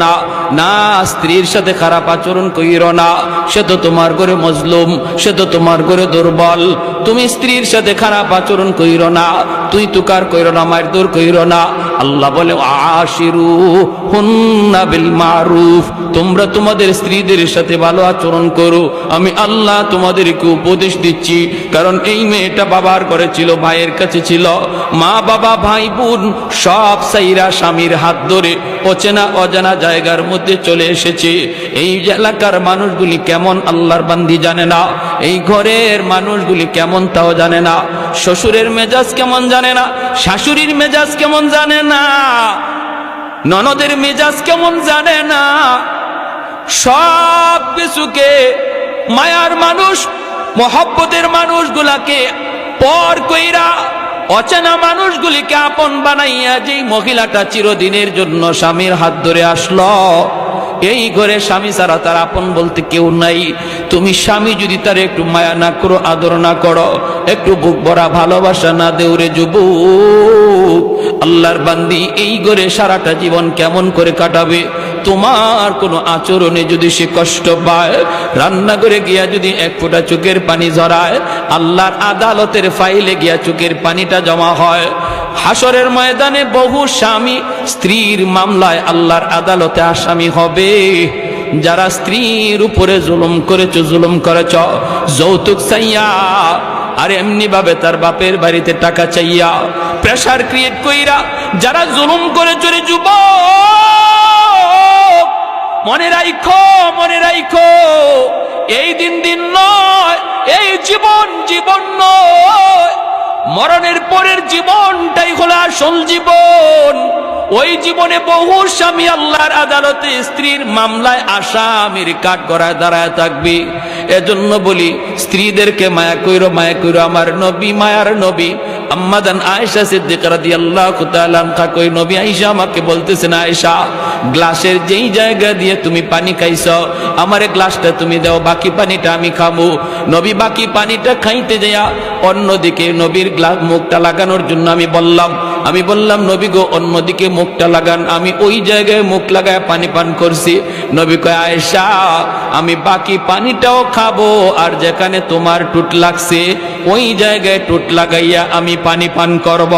না না, স্ত্রীর সাথে খারাপ আচরণ কইরো না, সে তো তোমার ঘরে মজলুম, সে তো তোমার ঘরে দুর্বল। তুমি স্ত্রীর সাথে খারাপ আচরণ কইরো না, তুই তুকার কইরো না, মারধর কইরো না। আল্লাহ বলে আশিরু হুন্না বিল মারুফ, তোমরা তোমাদের স্ত্রীদের সাথে ভালো আচরণ করো। আমি আল্লাহ তোমাদেরকে উপদেশ দিচ্ছি, কারণ এই মেয়েটা বাবার ঘরে ছিল, ভাইয়ের কাছে ছিল, মা বাবা ভাই বোন সব সাইরা স্বামীর হাত ধরে অচেনা অজানা জায়গার মধ্যে চলে এসেছে। এই এলাকার মানুষগুলি কেমন আল্লাহর বান্দি জানে না, এই ঘরের মানুষগুলি কেমন তাও জানে না, শ্বশুরের মেজাজ কেমন জানে না, শাশুড়ির মেজাজ কেমন জানে না, ননদের মেজাজ কেমন জানে না। সব কিছুকে মায়ার মানুষ, মহব্বতের মানুষগুলাকে পর কইরা অচেনা মানুষগুলিকে আপন বানাইয়া যেই মহিলাটা চিরদিনের জন্য স্বামীর হাত ধরে আসলো, এই ঘরে স্বামী ছাড়া তার আপন বলতে কেউ নাই। তুমি স্বামী যদি তার একটু মায়া না করো, আদর না করো, একটু বুক ভরা ভালোবাসা না দেও রে যুবক, আল্লাহর বান্দি এই ঘরে সারাটা জীবন কেমন করে কাটাবে? তোমার কোনো আচরণে যদি সে কষ্ট পায়, রান্নাঘরে গিয়া যদি এক ফোঁটা চোখের পানি ঝরায়, আল্লাহর আদালতের ফাইলে গিয়া চোখের পানিটা জমা হয়। হাসরের ময়দানে বহু স্বামী স্ত্রীর মামলায় আল্লাহর আদালতে আসামি হবে। যারা স্ত্রীর উপরে জুলুম করেছো, জুলুম করেছ, যৌতুক চাইয়া আর এমনি ভাবে তার বাপের বাড়িতে টাকা চাইয়া, প্রেসার ক্রিয়েট কইরা যারা জুলুম করেছো রে যুবক, মনে রাখো, মনে রাখো, এই দিন দিন নয়, এই জীবন জীবন নয়, মরণের পরের জীবনটাই হলো আসল জীবন। ওই জীবনে বহু স্বামী আল্লাহর আদালতে স্ত্রীর মামলায় আসামির কাঠগড়ায় দাঁড়ায় থাকবে। এজন্য বলি, স্ত্রীদেরকে মায়া কইরো, মায়া কইরো। আমার নবী, মায়ার নবী আম্মাদান আয়েশা সিদ্দিকা রাদিয়াল্লাহু তাআলা আনহা কই, নবী আয়েশা আমাকে বলতেছেন, আয়েশা, গ্লাসের যেই জায়গা দিয়ে তুমি পানি খাইছো, আমারে গ্লাসটা তুমি দাও, বাকি পানিটা আমি খাবো। নবী বাকি পানিটা খাইতে যায়া অন্যদিকে নবীর গ্লাস মুখটা লাগানোর জন্য আমি বললাম নবী গো, অন্যদিকে মুখটা লাগান। আমি ওই জায়গায় মুখ লাগায় পানি পান করছি। নবী কয়, আয়েশা, আমি বাকি পানিটাও খাবো, আর যেখানে তোমার টুট লাগছে ওই জায়গায় টুট লাগাইয়া আমি পানি পান করব।